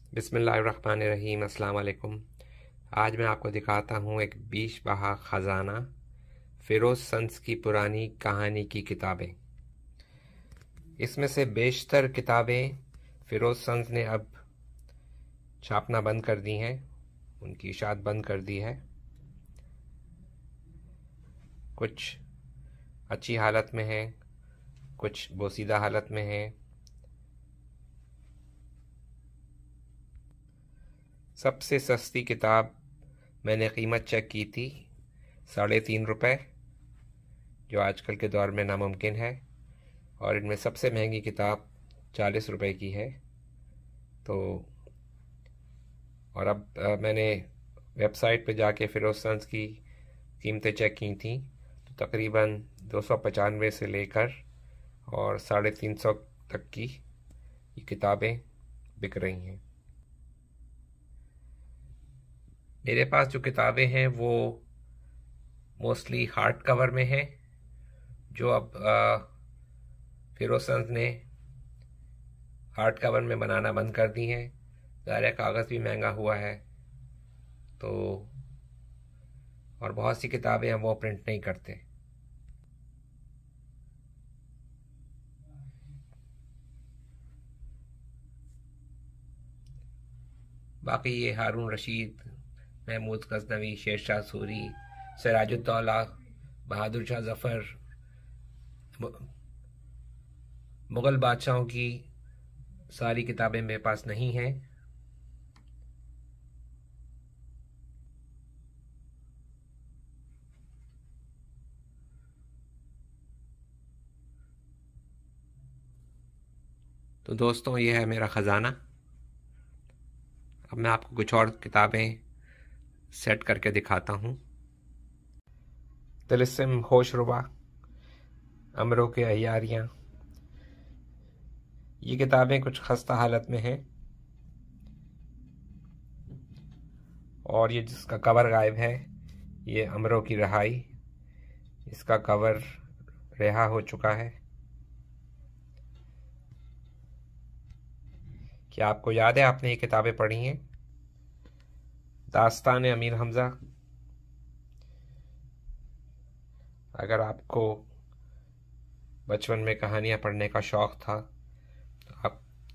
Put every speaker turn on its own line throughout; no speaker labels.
बिस्मिल्लाहिर्रहमानिर्रहीम। अस्सलाम वालेकुम। आज मैं आपको दिखाता हूँ एक बीश बहा ख़जाना फ़िरोज़ संस की पुरानी कहानी की किताबें। इसमें से बेशतर किताबें फ़िरोज़ संस ने अब छापना बंद कर दी हैं, उनकी इशाअत बंद कर दी है। कुछ अच्छी हालत में हैं, कुछ बोसीदा हालत में हैं। सबसे सस्ती किताब मैंने कीमत चेक की थी 3.5 रुपये, जो आजकल के दौर में नामुमकिन है। और इनमें सबसे महंगी किताब 40 रुपये की है। तो और अब मैंने वेबसाइट पे जाके फ़िरोज़ संस की कीमतें चेक की थी, तो तकरीबन 295 से लेकर और 350 तक की ये किताबें बिक रही हैं। मेरे पास जो किताबें हैं वो मोस्टली हार्ड कवर में हैं, जो अब फ़िरोज़ संस ने हार्ड कवर में बनाना बंद कर दी हैं। ज़ाहिर कागज़ भी महंगा हुआ है, तो और बहुत सी किताबें हम वो प्रिंट नहीं करते। बाकी ये हारून रशीद, महमूद गज़नवी, शेरशाह सूरी, सिराजुद्दौला, बहादुर शाह ज़फ़र, मुग़ल बादशाहों की सारी किताबें मेरे पास नहीं हैं। तो दोस्तों, ये है मेरा ख़जाना। अब मैं आपको कुछ और किताबें सेट करके दिखाता हूँ। तिलिस्म होशरुबा, अमरों के अय्यारियाँ, ये किताबें कुछ खस्ता हालत में हैं। और ये जिसका कवर गायब है, ये अमरों की रहाई, इसका कवर रिहा हो चुका है। क्या आपको याद है आपने ये किताबें पढ़ी हैं? दास्तान अमीर हमज़ा। अगर आपको बचपन में कहानियाँ पढ़ने का शौक़ था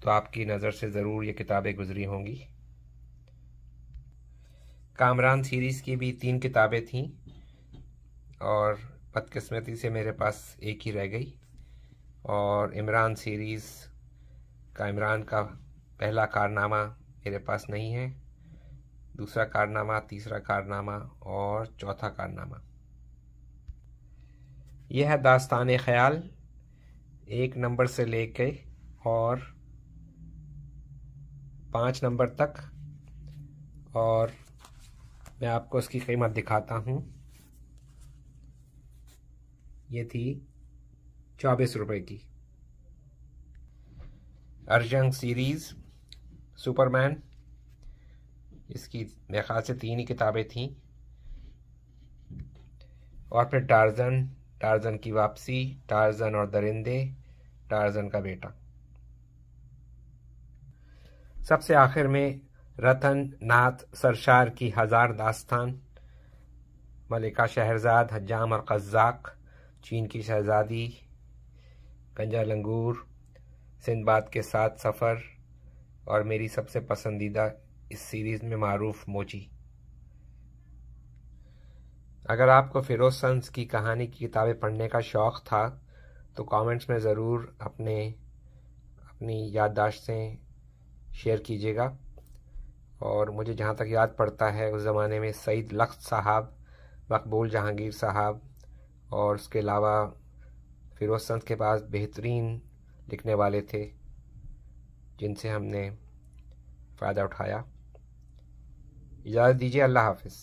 तो आपकी नज़र से ज़रूर ये किताबें गुजरी होंगी। कामरान सीरीज़ की भी 3 किताबें थीं और बदकिस्मती से मेरे पास एक ही रह गई। और इमरान सीरीज़ का इमरान का पहला कारनामा मेरे पास नहीं है, दूसरा कारनामा, तीसरा कारनामा और चौथा कारनामा। यह है दास्तान ख्याल, 1 नंबर से लेके और 5 नंबर तक। और मैं आपको इसकी कीमत दिखाता हूँ। ये थी 24 रुपये की। अर्जंग सीरीज़ सुपरमैन, इसकी मेरे ख्याल से 3 ही किताबें थीं। और फिर टार्ज़न, टार्ज़न की वापसी, टार्ज़न और दरिंदे, टार्ज़न का बेटा। सबसे आखिर में रतन नाथ सरशार की 1000 दास्तान, मलिका शहरजाद, हज्जाम और कज़्ज़ाक, चीन की शहजादी, गंजा लंगूर, सिंदबाद के 7 सफ़र और मेरी सबसे पसंदीदा इस सीरीज़ में मारूफ मोची। अगर आपको फ़िरोज़ संस की कहानी की किताबें पढ़ने का शौक़ था तो कमेंट्स में ज़रूर अपनी याददाश्तें शेयर कीजिएगा। और मुझे जहाँ तक याद पड़ता है, उस ज़माने में सईद लख्त साहब, मकबूल जहांगीर साहब और उसके अलावा फ़िरोज़ संस के पास बेहतरीन लिखने वाले थे जिनसे हमने फ़ायदा उठाया। इजाज़त दीजिए। अल्लाह हाफ़िज़।